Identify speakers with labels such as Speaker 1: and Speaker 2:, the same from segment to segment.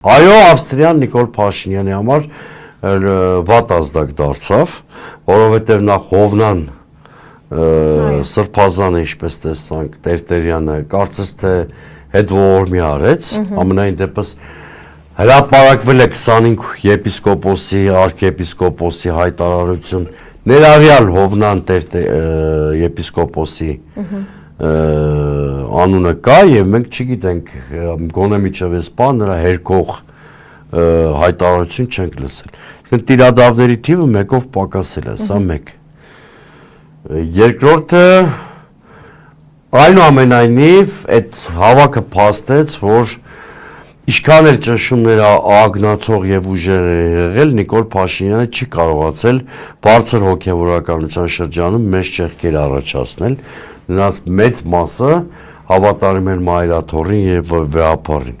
Speaker 1: Այո, Ավստրիան Նիկոլ Փաշինյանի համար վատ ազդակ դարձավ, որովհետև նախ Հովնան Սրբազանը, ինչպես տեսանք, Տերտերյանը, կարծես թե հետ ողորմի արեց, ամենայն դեպս հրապարակվել է 25 եպիսկոպոսի, արքեպիսկոպոսի հայտարարություն, ներառյալ Հովնան եպիսկոպոսի անունը կա եւ մենք չգիտենք գոնե միջև այս բան նրա հերկող հայտարարություն չենք լսել։ Այսինքն տիրադավների թիվը մեկով պակասել է, սա մեկ։ Երկրորդը այնուամենայնիվ այդ հավաքը փաստեց, որ ինչքան էլ ճնշումները ագնացող եւ ուժեղ եղել, Նիկոլ Փաշինյանը չի կարողացել բարձր հոգեվորականության շրջանում մեծ ճեղքեր առաջացնել, նրանց մեծ մասը հավատարիմ էր Մայրաթորին եւ Վեհապարին։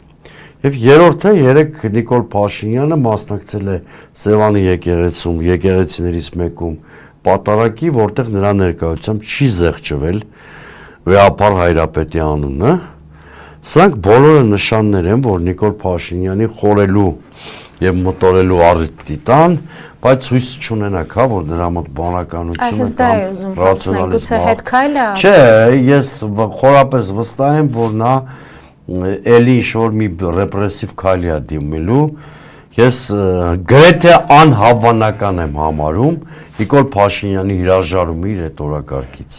Speaker 1: Եվ երրորդը երեք Նիկոլ Փաշինյանը մասնակցել է Սևանի եկեղեցում, եկեղեցիներից մեկում պատարակի, որտեղ նրա ներկայությամբ չի զեղչվել Վեհապար Հայրապետի անունը։ Սրանք բոլորը նշաններ են, որ Նիկոլ Փաշինյանի խորելու եւ մտորելու առիթ տան, բայց հույս չունենաք, հա, որ նրա մոտ բանականությունը կամ ռացիոնալիզմը հետ քայլ է։ Չէ, ես խորապես վստահ եմ, որ նա էլի ինչ-որ մի ռեպրեսիվ քայլի է դիմելու։ Ես գրեթե անհավանական եմ համարում Նիկոլ Փաշինյանի հրաժարումը իր այդ օրակարգից։